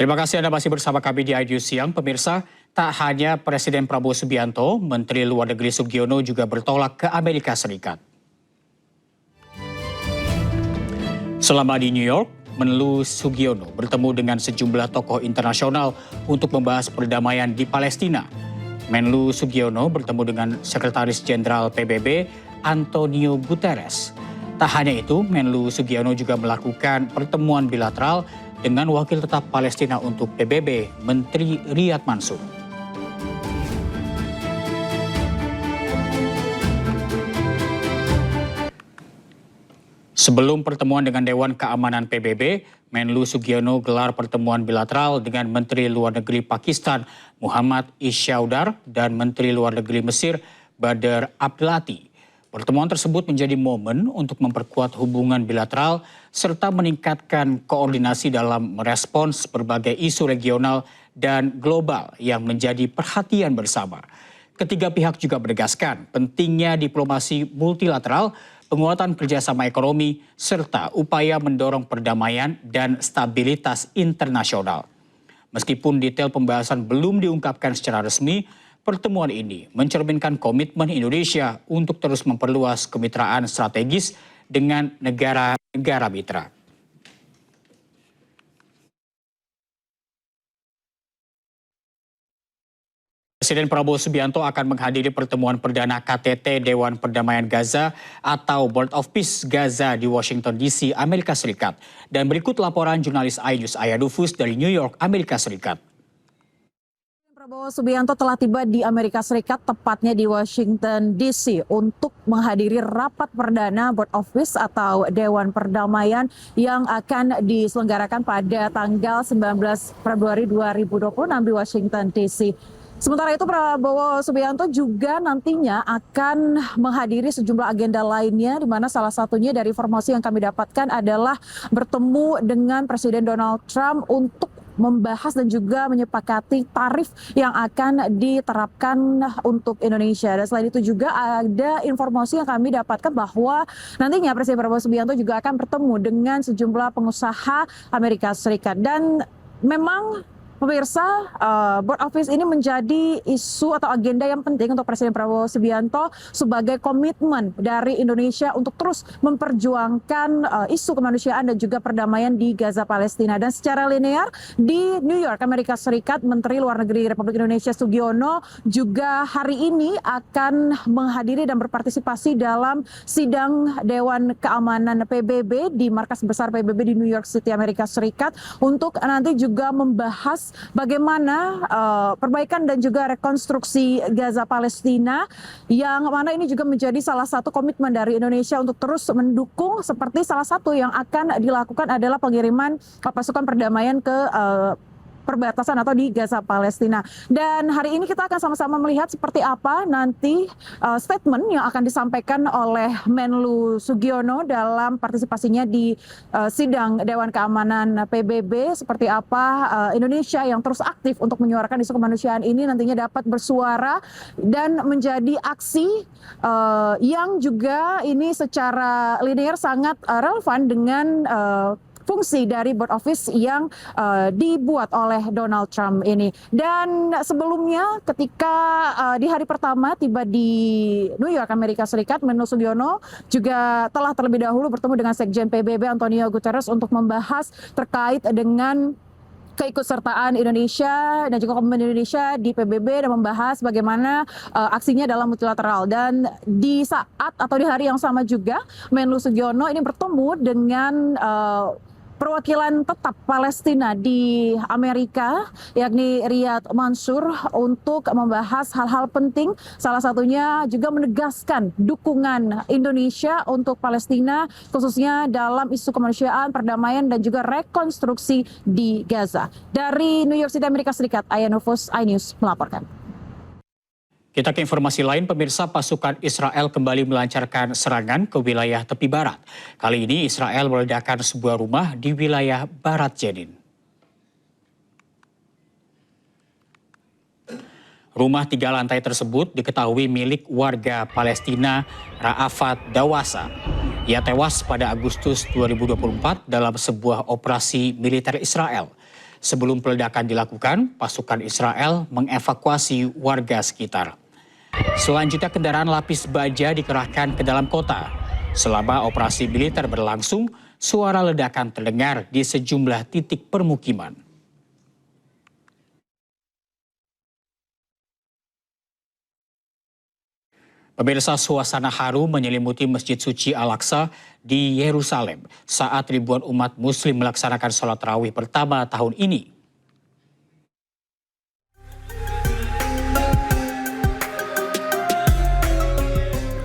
Terima kasih Anda masih bersama kami di IDU Siang. Pemirsa, tak hanya Presiden Prabowo Subianto, Menteri Luar Negeri Sugiono juga bertolak ke Amerika Serikat. Selama di New York, Menlu Sugiono bertemu dengan sejumlah tokoh internasional untuk membahas perdamaian di Palestina. Menlu Sugiono bertemu dengan Sekretaris Jenderal PBB, Antonio Guterres. Tak hanya itu, Menlu Sugiono juga melakukan pertemuan bilateral dengan Wakil Tetap Palestina untuk PBB, Menteri Riyad Mansur. Sebelum pertemuan dengan Dewan Keamanan PBB, Menlu Sugiono gelar pertemuan bilateral dengan Menteri Luar Negeri Pakistan Muhammad Isyaudar dan Menteri Luar Negeri Mesir Badr Abdelati. Pertemuan tersebut menjadi momen untuk memperkuat hubungan bilateral serta meningkatkan koordinasi dalam merespons berbagai isu regional dan global yang menjadi perhatian bersama. Ketiga pihak juga menegaskan pentingnya diplomasi multilateral, penguatan kerjasama ekonomi, serta upaya mendorong perdamaian dan stabilitas internasional. Meskipun detail pembahasan belum diungkapkan secara resmi, pertemuan ini mencerminkan komitmen Indonesia untuk terus memperluas kemitraan strategis dengan negara-negara mitra. Presiden Prabowo Subianto akan menghadiri pertemuan perdana KTT Dewan Perdamaian Gaza atau Board of Peace Gaza di Washington DC, Amerika Serikat. Dan berikut laporan jurnalis iNews Aya Dufus dari New York, Amerika Serikat. Prabowo Subianto telah tiba di Amerika Serikat, tepatnya di Washington DC, untuk menghadiri rapat perdana Board of Peace atau Dewan Perdamaian yang akan diselenggarakan pada tanggal 19 Februari 2026 di Washington DC. Sementara itu Prabowo Subianto juga nantinya akan menghadiri sejumlah agenda lainnya, di mana salah satunya dari informasi yang kami dapatkan adalah bertemu dengan Presiden Donald Trump untuk membahas dan juga menyepakati tarif yang akan diterapkan untuk Indonesia. Dan selain itu juga ada informasi yang kami dapatkan bahwa nantinya Presiden Prabowo Subianto juga akan bertemu dengan sejumlah pengusaha Amerika Serikat. Dan memang pemirsa, Board of Peace ini menjadi isu atau agenda yang penting untuk Presiden Prabowo Subianto sebagai komitmen dari Indonesia untuk terus memperjuangkan isu kemanusiaan dan juga perdamaian di Gaza Palestina. Dan secara linear di New York, Amerika Serikat, Menteri Luar Negeri Republik Indonesia Sugiono juga hari ini akan menghadiri dan berpartisipasi dalam sidang Dewan Keamanan PBB di markas besar PBB di New York City, Amerika Serikat, untuk nanti juga membahas bagaimana perbaikan dan juga rekonstruksi Gaza Palestina, yang mana ini juga menjadi salah satu komitmen dari Indonesia untuk terus mendukung, seperti salah satu yang akan dilakukan adalah pengiriman pasukan perdamaian ke perbatasan atau di Gaza Palestina. Dan hari ini kita akan sama-sama melihat seperti apa nanti statement yang akan disampaikan oleh Menlu Sugiono dalam partisipasinya di sidang Dewan Keamanan PBB, seperti apa Indonesia yang terus aktif untuk menyuarakan isu kemanusiaan ini nantinya dapat bersuara dan menjadi aksi yang juga ini secara linear sangat relevan dengan fungsi dari Board of Peace yang dibuat oleh Donald Trump ini. Dan sebelumnya ketika di hari pertama tiba di New York, Amerika Serikat, Menlu Sugiono juga telah terlebih dahulu bertemu dengan Sekjen PBB Antonio Guterres untuk membahas terkait dengan keikutsertaan Indonesia dan juga komitmen Indonesia di PBB dan membahas bagaimana aksinya dalam multilateral. Dan di saat atau di hari yang sama juga Menlu Sugiono ini bertemu dengan perwakilan tetap Palestina di Amerika, yakni Riyad Mansur, untuk membahas hal-hal penting, salah satunya juga menegaskan dukungan Indonesia untuk Palestina, khususnya dalam isu kemanusiaan, perdamaian, dan juga rekonstruksi di Gaza. Dari New York City, Amerika Serikat, Aya Dufus, iNews melaporkan. Kita ke informasi lain, pemirsa, pasukan Israel kembali melancarkan serangan ke wilayah tepi barat. Kali ini Israel meledakkan sebuah rumah di wilayah barat Jenin. Rumah 3 lantai tersebut diketahui milik warga Palestina Ra'afat Dawasa. Ia tewas pada Agustus 2024 dalam sebuah operasi militer Israel. Sebelum peledakan dilakukan, pasukan Israel mengevakuasi warga sekitar. Selanjutnya kendaraan lapis baja dikerahkan ke dalam kota. Selama operasi militer berlangsung, suara ledakan terdengar di sejumlah titik permukiman. Pemirsa, suasana haru menyelimuti Masjid Suci Al-Aqsa di Yerusalem saat ribuan umat muslim melaksanakan sholat tarawih pertama tahun ini.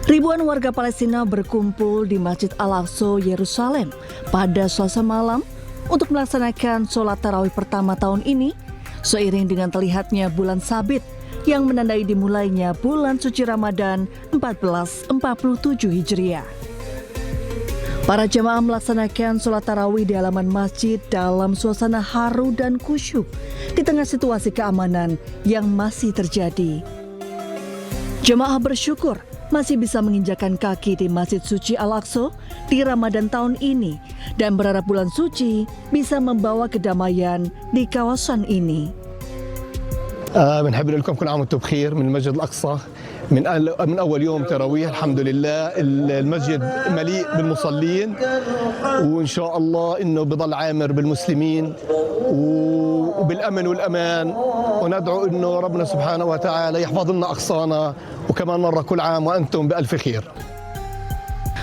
Ribuan warga Palestina berkumpul di Masjid Al-Aqsa Yerusalem pada Selasa malam untuk melaksanakan sholat tarawih pertama tahun ini seiring dengan terlihatnya bulan sabit yang menandai dimulainya bulan suci Ramadan 1447 Hijriah. Para jemaah melaksanakan sholat tarawih di halaman masjid dalam suasana haru dan khusyuk di tengah situasi keamanan yang masih terjadi. Jemaah bersyukur masih bisa menginjakan kaki di Masjid Suci Al-Aqsa di Ramadan tahun ini dan berharap bulan suci bisa membawa kedamaian di kawasan ini. بنحب نقول لكم كل عام وانتم بخير من المسجد الأقصى من أول يوم تراويح. الحمد لله المسجد مليء بالمصلين وإن شاء الله إنه بضل عامر بالمسلمين وبالأمن والأمان وندعو إنه ربنا سبحانه وتعالى يحفظ لنا أقصانا وكمان مرة كل عام وأنتم بألف خير.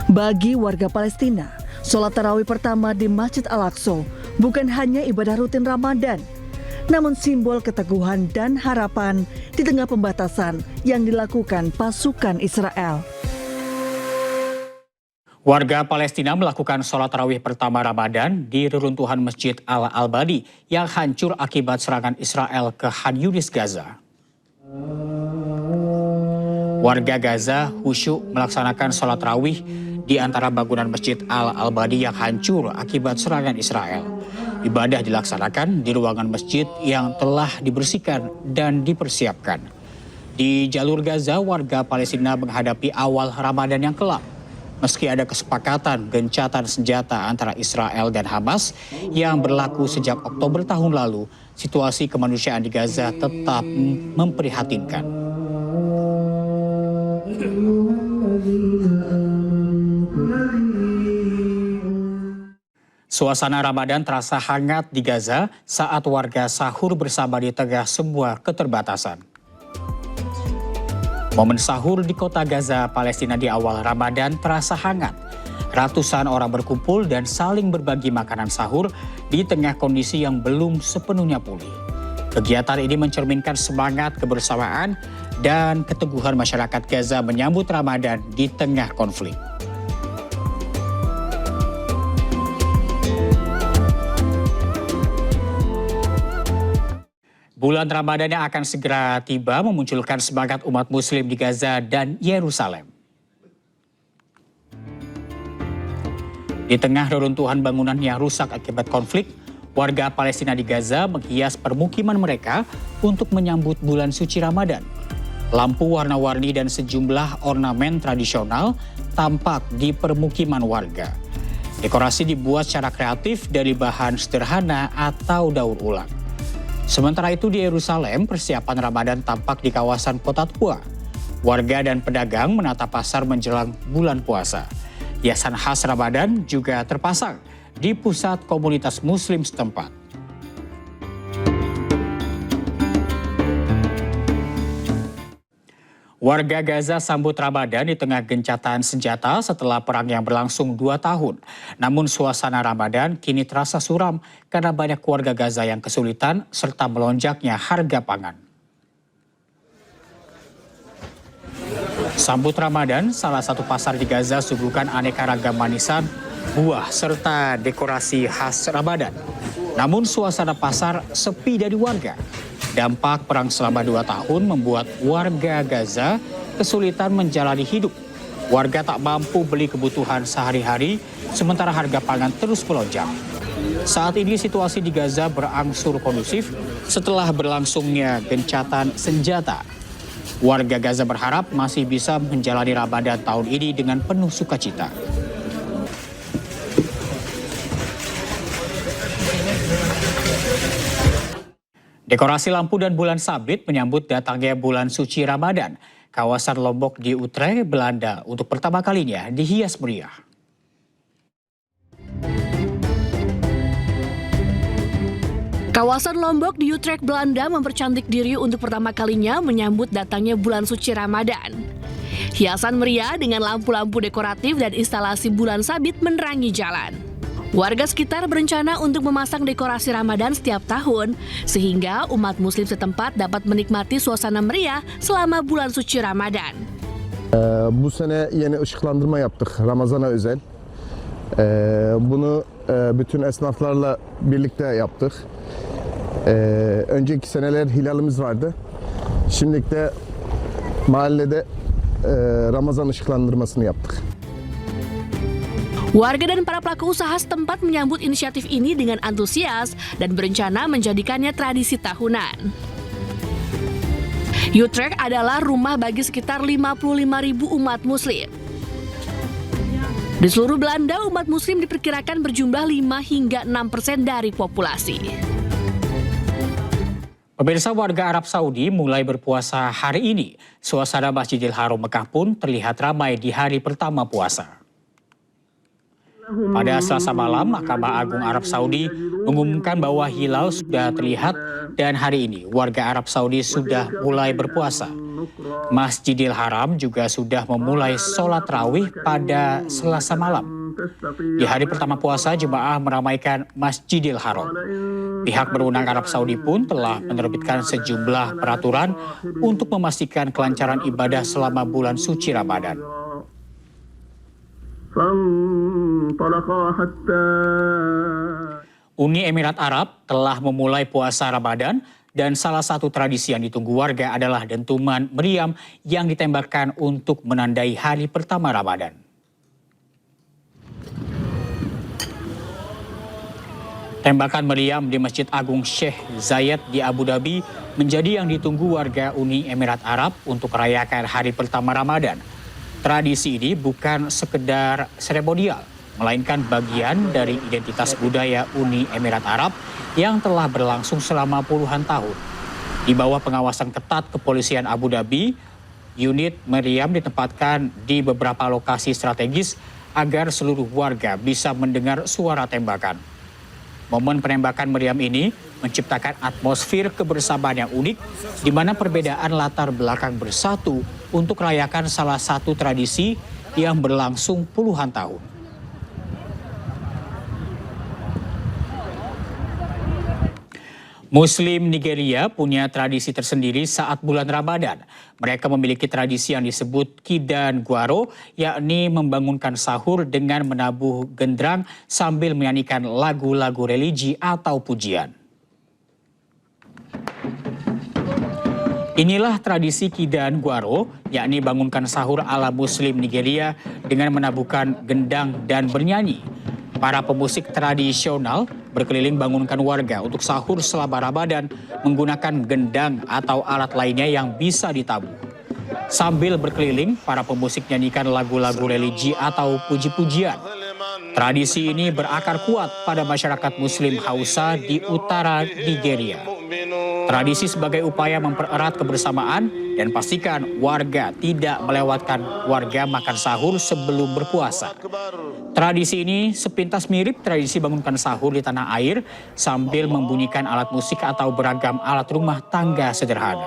Bagi warga Palestina, sholat tarawih pertama di Masjid Al-Aqsa bukan hanya ibadah rutin Ramadan, namun simbol keteguhan dan harapan di tengah pembatasan yang dilakukan pasukan Israel. Warga Palestina melakukan sholat tarawih pertama Ramadan di reruntuhan Masjid Al-Albadi yang hancur akibat serangan Israel ke Khan Yunis, Gaza. Warga Gaza khusyuk melaksanakan sholat tarawih di antara bangunan Masjid Al-Albadi yang hancur akibat serangan Israel. Ibadah dilaksanakan di ruangan masjid yang telah dibersihkan dan dipersiapkan. Di jalur Gaza, warga Palestina menghadapi awal Ramadan yang kelam. Meski ada kesepakatan gencatan senjata antara Israel dan Hamas yang berlaku sejak Oktober tahun lalu, situasi kemanusiaan di Gaza tetap memprihatinkan. Suasana Ramadan terasa hangat di Gaza saat warga sahur bersama di tengah sebuah keterbatasan. Momen sahur di kota Gaza, Palestina di awal Ramadan terasa hangat. Ratusan orang berkumpul dan saling berbagi makanan sahur di tengah kondisi yang belum sepenuhnya pulih. Kegiatan ini mencerminkan semangat kebersamaan dan keteguhan masyarakat Gaza menyambut Ramadan di tengah konflik. Bulan Ramadan yang akan segera tiba memunculkan semangat umat muslim di Gaza dan Yerusalem. Di tengah reruntuhan bangunan yang rusak akibat konflik, warga Palestina di Gaza menghias permukiman mereka untuk menyambut bulan suci Ramadan. Lampu warna-warni dan sejumlah ornamen tradisional tampak di permukiman warga. Dekorasi dibuat secara kreatif dari bahan sederhana atau daur ulang. Sementara itu di Yerusalem, persiapan Ramadan tampak di kawasan kota tua. Warga dan pedagang menata pasar menjelang bulan puasa. Hiasan khas Ramadan juga terpasang di pusat komunitas muslim setempat. Warga Gaza sambut Ramadan di tengah gencatan senjata setelah perang yang berlangsung 2 tahun. Namun suasana Ramadan kini terasa suram karena banyak warga Gaza yang kesulitan serta melonjaknya harga pangan. Sambut Ramadan, salah satu pasar di Gaza suguhkan aneka ragam manisan, buah, serta dekorasi khas Ramadan. Namun suasana pasar sepi dari warga. Dampak perang selama 2 tahun membuat warga Gaza kesulitan menjalani hidup. Warga tak mampu beli kebutuhan sehari-hari, sementara harga pangan terus melonjak. Saat ini situasi di Gaza berangsur kondusif setelah berlangsungnya gencatan senjata. Warga Gaza berharap masih bisa menjalani Ramadan tahun ini dengan penuh sukacita. Dekorasi lampu dan bulan sabit menyambut datangnya bulan suci Ramadan. Kawasan Lombok di Utrecht, Belanda untuk pertama kalinya dihias meriah. Kawasan Lombok di Utrecht, Belanda mempercantik diri untuk pertama kalinya menyambut datangnya bulan suci Ramadan. Hiasan meriah dengan lampu-lampu dekoratif dan instalasi bulan sabit menerangi jalan. Warga sekitar berencana untuk memasang dekorasi Ramadan setiap tahun, sehingga umat muslim setempat dapat menikmati suasana meriah selama bulan suci Ramadan. Bu sene yeni ışıklandırma yaptık Ramazan'a özel. Bunu bütün esnaflarla birlikte yaptık. Önceki seneler hilalimiz vardı. Şimdilik de mahallede Ramazan ışıklandırmasını yaptık. Warga dan para pelaku usaha setempat menyambut inisiatif ini dengan antusias dan berencana menjadikannya tradisi tahunan. Utrecht adalah rumah bagi sekitar 55.000 umat muslim. Di seluruh Belanda, umat muslim diperkirakan berjumlah 5 hingga 6% dari populasi. Pemirsa, warga Arab Saudi mulai berpuasa hari ini. Suasana Masjidil Haram Mekah pun terlihat ramai di hari pertama puasa. Pada Selasa malam, Mahkamah Agung Arab Saudi mengumumkan bahwa hilal sudah terlihat dan hari ini warga Arab Saudi sudah mulai berpuasa. Masjidil Haram juga sudah memulai sholat tarawih pada Selasa malam. Di hari pertama puasa, jemaah meramaikan Masjidil Haram. Pihak berwenang Arab Saudi pun telah menerbitkan sejumlah peraturan untuk memastikan kelancaran ibadah selama bulan suci Ramadan. Uni Emirat Arab telah memulai puasa Ramadan dan salah satu tradisi yang ditunggu warga adalah dentuman meriam yang ditembakkan untuk menandai hari pertama Ramadan. Tembakan meriam di Masjid Agung Sheikh Zayed di Abu Dhabi menjadi yang ditunggu warga Uni Emirat Arab untuk merayakan hari pertama Ramadan. Tradisi ini bukan sekedar seremonial, melainkan bagian dari identitas budaya Uni Emirat Arab yang telah berlangsung selama puluhan tahun. Di bawah pengawasan ketat kepolisian Abu Dhabi, unit meriam ditempatkan di beberapa lokasi strategis agar seluruh warga bisa mendengar suara tembakan. Momen penembakan meriam ini menciptakan atmosfer kebersamaan yang unik di mana perbedaan latar belakang bersatu untuk merayakan salah satu tradisi yang berlangsung puluhan tahun. Muslim Nigeria punya tradisi tersendiri saat bulan Ramadan. Mereka memiliki tradisi yang disebut Kidan Guaro, yakni membangunkan sahur dengan menabuh gendrang sambil menyanyikan lagu-lagu religi atau pujian. Inilah tradisi Kidan Guaro, yakni bangunkan sahur ala Muslim Nigeria dengan menabuhkan gendang dan bernyanyi. Para pemusik tradisional berkeliling bangunkan warga untuk sahur selama Ramadan menggunakan gendang atau alat lainnya yang bisa ditabuh. Sambil berkeliling, para pemusik nyanyikan lagu-lagu religi atau puji-pujian. Tradisi ini berakar kuat pada masyarakat Muslim Hausa di utara Nigeria. Tradisi sebagai upaya mempererat kebersamaan dan pastikan warga tidak melewatkan warga makan sahur sebelum berpuasa. Tradisi ini sepintas mirip tradisi bangunkan sahur di tanah air sambil membunyikan alat musik atau beragam alat rumah tangga sederhana.